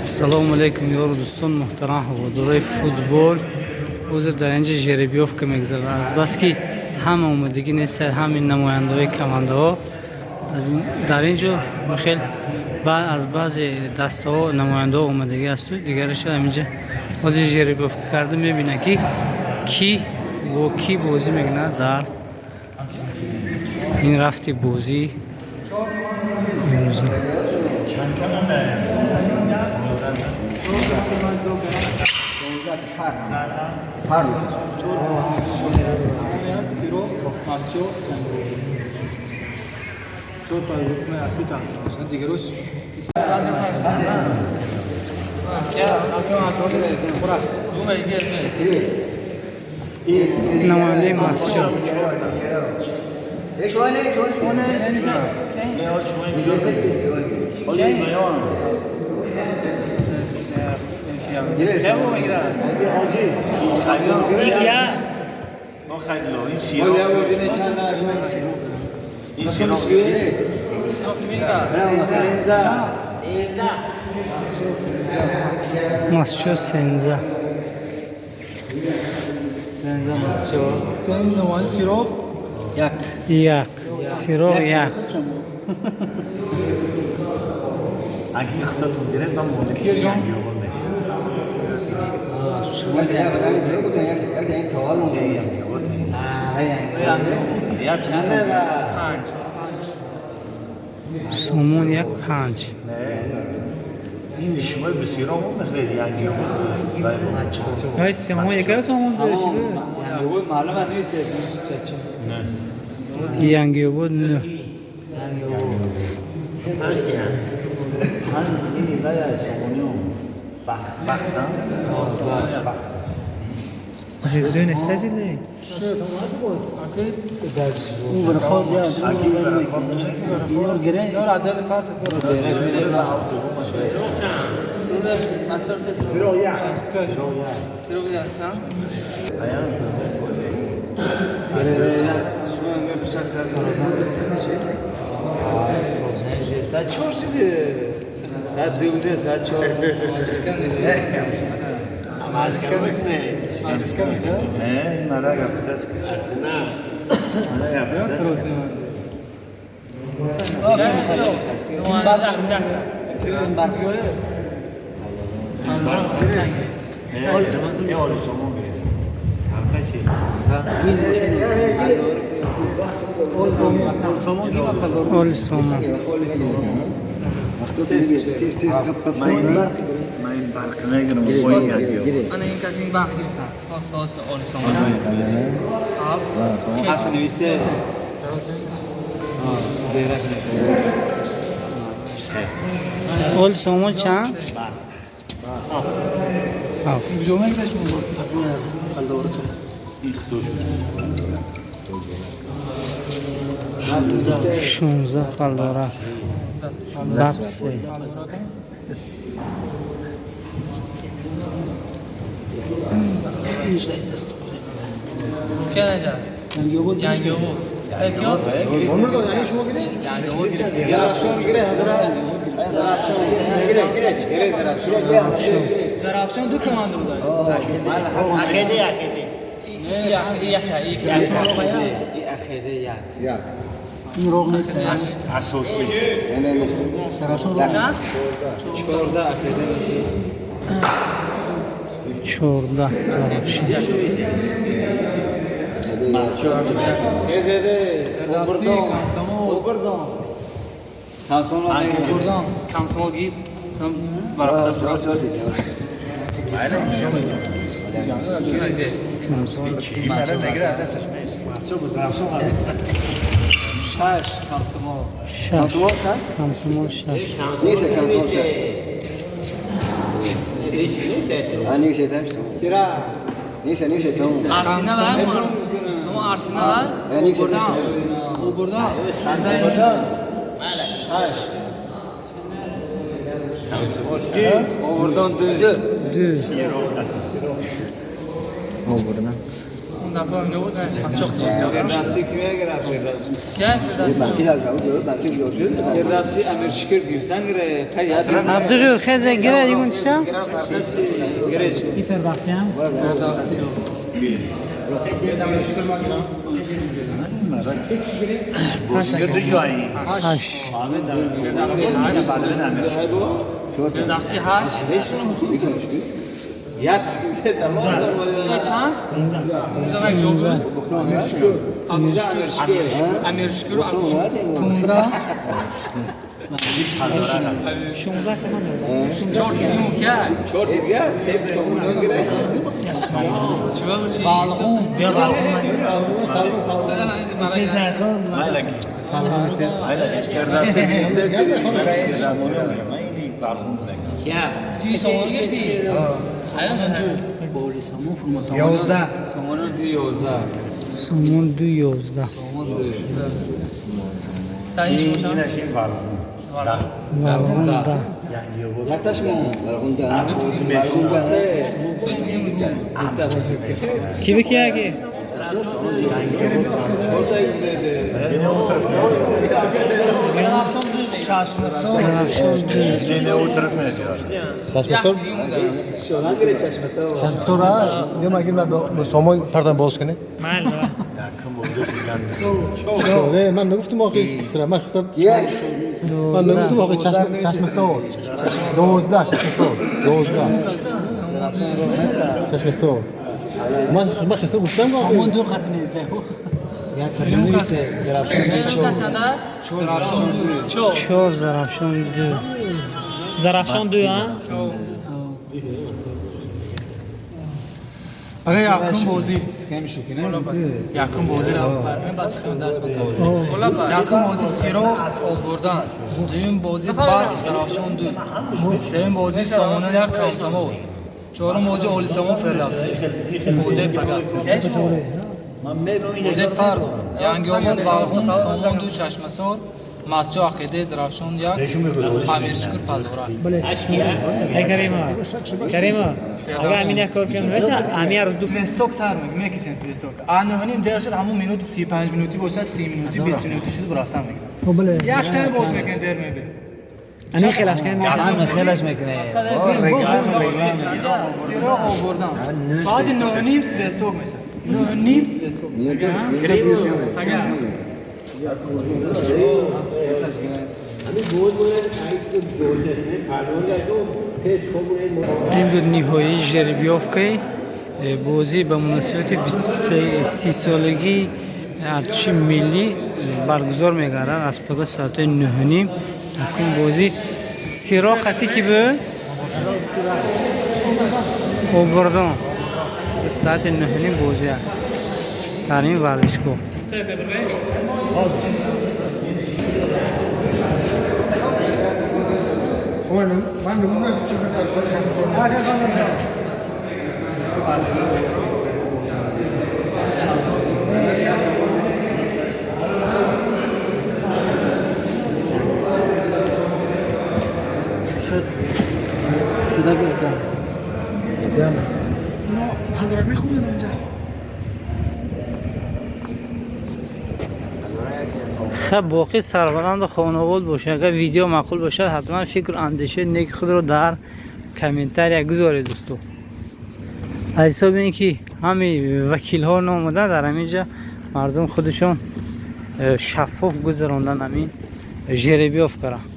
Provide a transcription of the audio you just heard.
Assalomu alaykum yo'q do'ston, muhtaram havodaroi futbol. Hozir در اینجا ژربیوفکا میگذره. از بس که همه اومدگی نیست، همین نماینده‌های کمانده در اینجا خیلی بعد از بعضی دسته ها نماینده ها اومدگی است. دیگرش اینجا بازی ژربیوفکا کرده میبینه که کی با کی بازی میکنه در این رفتی بازی امروز. نماینده مسجد مسجد سنزا یک سیرو یک اگه اختاتون گیره من مونده که ینگی آقا میشه شما دیگه بدنی برو بودن یک این توال مونده ینگی آقا یا چنده با سومون یک پنج نه این شما بسیار همون بخرید ینگی آقا های سومون یک سومون داشته ینگی معلوم نیست نه ینگی بود نه من این نگاه سومونیو بختم بدون استازیلی اون برخورد یا اینور گره دور عدل فات نه نراga پدس ارسنال نراga پدس یه آلی سومون بید حقشی اول سومون من این برق نگرم بایی ینگی انا این کسی این باقی گرفتم خواست آلی سامان حرف نویسه بیرک اول سومون چند؟ این خطوش 16 فال داره بخصه که نجا ینگی بود زرافشان دو کمانده بود اخیده این روغ نیست اساسی طرفشون روغ نیست 14 اخیده میشه 14 زرافشان کامسمال گیب برافت چی مرا نگره دستش میست شش کامسمال کامسمول 6 نیست کامسمول نیست چرا نیست تو آرسنال نو آرسنال نیست او برده شش آوردن دو دو آوردن دفعه اونجا بود از شخص بود فردوسی کی میگرفت فردوسی که بانکی لگاو بانکی بیوجود فردوسی امیر شکر گیرسن گره خیلی عبدالغیور خیزه گره دیگون چرا؟ گرش این فربختی هم؟ دو جایی هشت فردوسی 8 یاد چیزه تمام چند؟ 15 یک جو بود امیر شکر و 15 16 که من چهار کیلو کرد چهار دیگه سیب سومون گره چه بود چی؟ بالغون توی سوال گشتی؟ خیلی نه 11 سومون دی 11 سومون 211 سومون دی تاییش باشم؟ واقعا ده یادش مون برخونده کی بکی اگه؟ ششم سال درفشان شلون گره چشم سر سورا یه مگه به سامان پردن باز کنه شوره من نگفتم آخه سر من گفتم من نگفتم آخه چشم سور 12 چشم سور من خسته گفتم آخه سومون دو ختم زه چهار زرفشان دو ها؟ اگه یکم بازی کم شوکنه یکم بازی رو فرمه بس خونده است یکم بازی سیرو آوردن دویم بازی برق درخشان دو سوم بازی سامانه یک کمسما بود چهارم بازی اولی سامان فرلفسی بازی پگت بازی فرد ینگیاباد برغون سامان دو چشم سار مسجد عقیده درخشان یک امیر شکر پلدوره ای کریما اگه امین یک کار کنم بشه امیر رو دو سوستوک سر میکشن سوستوک آنهانیم در شد همون مینوت 35 مینوتی باشه 30 مینوتی 20 مینوتی شد برفتم میگم یک تنه باز میکنه در میبه انا خیلیش کنم خیلیش میکنه سیرا آوردن ساعت 9:30 سوستوک میشه 9:30 سوستوک این بود نهایی ژربیوفکی بازی به مناسبت 30 سالگی ارچی ملی برگزار میگردد از پگاه ساعت 9:30 اون بازی سیرا خطی که به اوگردان ساعت 9:30 بازی در این ورزشگاه شده بیاد خب باقی سرورند خانواده باشه اگر ویدیو معقول باشه حتما فکر اندیشه نیک خود رو در کامنتار گذارید دوستو از حساب اینکه همین وکیل ها ناموده در همینجا مردم خودشون شفاف گذراندن همین ژربیوف کردن